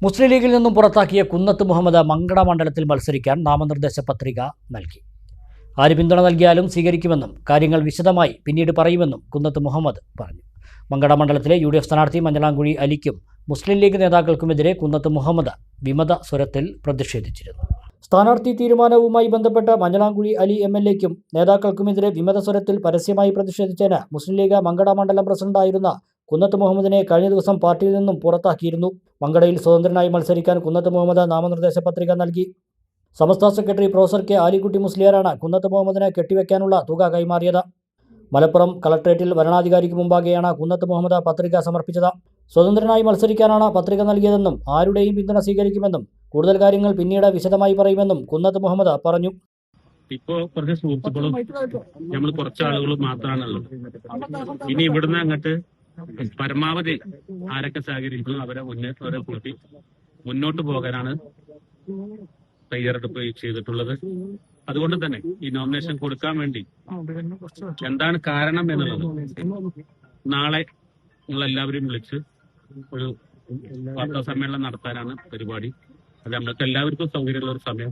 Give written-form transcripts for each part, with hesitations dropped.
മുസ്ലിം ലീഗിൽ നിന്നും പുറത്താക്കിയ കുന്നത്ത് മുഹമ്മദ് മങ്കട മണ്ഡലത്തിൽ മത്സരിക്കാൻ നാമനിർദ്ദേശ പത്രിക നൽകി. ആര് പിന്തുണ നൽകിയാലും സ്വീകരിക്കുമെന്നും കാര്യങ്ങൾ വിശദമായി പിന്നീട് പറയുമെന്നും കുന്നത്ത് മുഹമ്മദ് പറഞ്ഞു. മങ്കട മണ്ഡലത്തിലെ UDF സ്ഥാനാർത്ഥി മഞ്ഞളാംകുഴി അലിക്കും മുസ്ലിം ലീഗ് നേതാക്കൾക്കുമെതിരെ കുന്നത്ത് മുഹമ്മദ് വിമത സ്വരത്തിൽ പ്രതിഷേധിച്ചിരുന്നു. സ്ഥാനാർത്ഥി തീരുമാനവുമായി ബന്ധപ്പെട്ട് മഞ്ഞളാംകുഴി അലി MLAയ്ക്കും നേതാക്കൾക്കുമെതിരെ വിമത സ്വരത്തിൽ പരസ്യമായി പ്രതിഷേധിച്ചതിന് മുസ്ലിം ലീഗ് മങ്കട മണ്ഡലം പ്രസിഡന്റായിരുന്ന കുന്നത്ത് മുഹമ്മദിനെ കഴിഞ്ഞ ദിവസം പാർട്ടിയിൽ നിന്നും പുറത്താക്കിയിരുന്നു. മങ്കടയിൽ സ്വതന്ത്രനായി മത്സരിക്കാൻ കുന്നത്ത് മുഹമ്മദ് നാമനിർദ്ദേശ പത്രിക നൽകി. സമസ്ത സെക്രട്ടറി പ്രൊഫസർ കെ ആലിക്കുട്ടി മുസ്ലിയാരാണ് കുന്നത്ത് മുഹമ്മദിനെ കെട്ടിവെക്കാനുള്ള തുക കൈമാറിയത്. മലപ്പുറം കളക്ട്രേറ്റിൽ വരണാധികാരിക്ക് മുമ്പാകെയാണ് കുന്നത്ത് മുഹമ്മദ് പത്രിക സമർപ്പിച്ചത്. സ്വതന്ത്രനായി മത്സരിക്കാനാണ് പത്രിക നൽകിയതെന്നും ആരുടെയും പിന്തുണ സ്വീകരിക്കുമെന്നും കൂടുതൽ കാര്യങ്ങൾ പിന്നീട് വിശദമായി പറയുമെന്നും കുന്നത്ത് മുഹമ്മദ് പറഞ്ഞു. ഇപ്പോ കുറച്ച് സുഹൃത്തുക്കളും നമ്മൾ കുറച്ച് ആളുകളും മാത്രമാണുള്ളത്. ഇനി ഇവിടുന്ന് അങ്ങോട്ട് പരമാവധി ആരൊക്കെ സഹകരിക്കുന്നു അവരെ കൂട്ടി മുന്നോട്ട് പോകാനാണ് തയ്യാറെടുപ്പ് ചെയ്തിട്ടുള്ളത്. അതുകൊണ്ട് തന്നെ ഈ നോമിനേഷൻ കൊടുക്കാൻ വേണ്ടി എന്താണ് കാരണം എന്നുള്ളത് നാളെ നിങ്ങളെല്ലാവരും വിളിച്ച് ഒരു വാർത്താ സമ്മേളനം നടത്താനാണ് പരിപാടി. അത് നമ്മൾക്ക് എല്ലാവർക്കും സൗകര്യമുള്ള ഒരു സമയം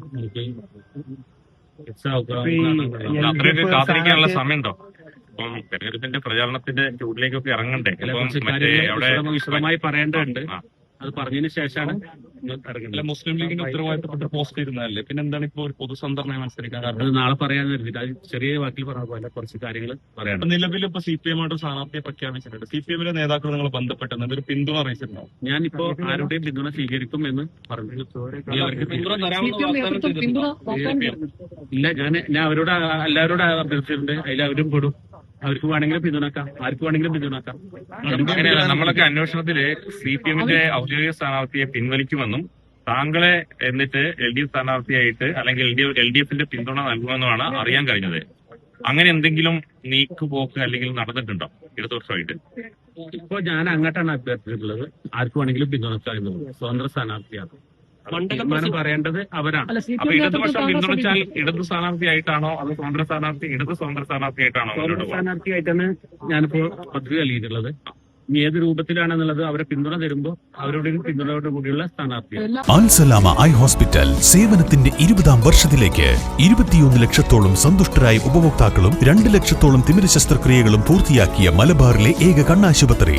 നമുക്ക് കാത്തിരിക്കാനുള്ള സമയമുണ്ടോ? തെരഞ്ഞെടുപ്പിന്റെ പ്രചാരണത്തിന്റെ ചൂടിലേക്കൊക്കെ ഇറങ്ങണ്ടേ? വിശദമായി പറയേണ്ടതുണ്ട്. അത് പറഞ്ഞതിന് ശേഷമാണ് മുസ്ലിം ലീഗിന്റെ ഉത്തരവാദിത്തപ്പെട്ട പോസ്റ്റ് ഇരുന്നതല്ലേ, പിന്നെ എന്താണ് ഇപ്പോൾ ഒരു പൊതുസംഘടനയായി മത്സരിക്കാൻ? അത് നാളെ പറയാന്ന് കരുതിയിട്ട് അത് ചെറിയ വാക്കിൽ പറഞ്ഞ പോലെ കുറച്ച് കാര്യങ്ങൾ പറയാം. നിലവിൽ ഇപ്പൊ CPM ആയിട്ട് സ്ഥാനാർത്ഥിയെ പ്രഖ്യാപിച്ചിട്ടുണ്ട്. CPM നേതാക്കൾ നിങ്ങൾ ബന്ധപ്പെട്ടെന്ന് ഒരു പിന്തുണ അറിയിച്ചിട്ടുണ്ടോ? ഞാനിപ്പോ ആരുടെയും പിന്തുണ സ്വീകരിക്കും എന്ന് പറഞ്ഞു. ഇല്ല, ഞാൻ അവരോട് എല്ലാവരോടും അഭ്യർത്ഥിച്ചിട്ടുണ്ട്. അതിലവരും പെടും. അവർക്ക് വേണമെങ്കിലും പിന്തുണക്കാം, ആർക്ക് വേണമെങ്കിലും പിന്തുണക്കാം. അങ്ങനെയല്ല, നമ്മളൊക്കെ അന്വേഷണത്തില് CPM ഔദ്യോഗിക സ്ഥാനാർത്ഥിയെ പിൻവലിക്കുമെന്നും താങ്കളെ എന്നിട്ട് LDF സ്ഥാനാർത്ഥിയായിട്ട് അല്ലെങ്കിൽ LDF പിന്തുണ നൽകുമെന്നുമാണ് അറിയാൻ കഴിഞ്ഞത്. അങ്ങനെ എന്തെങ്കിലും നീക്കുപോക്ക് അല്ലെങ്കിൽ നടന്നിട്ടുണ്ടോ ഇടതുപക്ഷമായിട്ട്? ഇപ്പൊ ഞാൻ അങ്ങോട്ടാണ് അഭ്യർത്ഥിച്ചിട്ടുള്ളത്. ആർക്ക് വേണമെങ്കിലും പിന്തുണക്കാം എന്നുള്ളത്. സ്വതന്ത്ര സ്ഥാനാർത്ഥിയാണ്. തീരുമാനം പറയേണ്ടത് അവരാണ്. അപ്പൊ ഇടതുപക്ഷം പിന്തുണച്ചാൽ ഇടതു സ്ഥാനാർത്ഥിയായിട്ടാണോ അത് സ്വതന്ത്ര സ്ഥാനാർത്ഥിയായിട്ടാണോ? സ്വതന്ത്ര സ്ഥാനാർത്ഥിയായിട്ടാണ് ഞാനിപ്പോ പത്രിക നൽകിയിട്ടുള്ളത്. ഇനി ഏത് രൂപത്തിലാണെന്നുള്ളത് അവരെ പിന്തുണ തരുമ്പോൾ അവരുടെ പിന്തുണയോട് കൂടിയുള്ള സ്ഥാനാർത്ഥിയാണ്. അൽസലാമ ഐ ഹോസ്പിറ്റൽ സേവനത്തിന്റെ 20ാം വർഷത്തിലേക്ക് 21 ലക്ഷത്തോളം സന്തുഷ്ടരായ ഉപഭോക്താക്കളും 2 ലക്ഷത്തോളം തിമിര ശസ്ത്രക്രിയകളും പൂർത്തിയാക്കിയ മലബാറിലെ ഏക കണ്ണാശുപത്രി.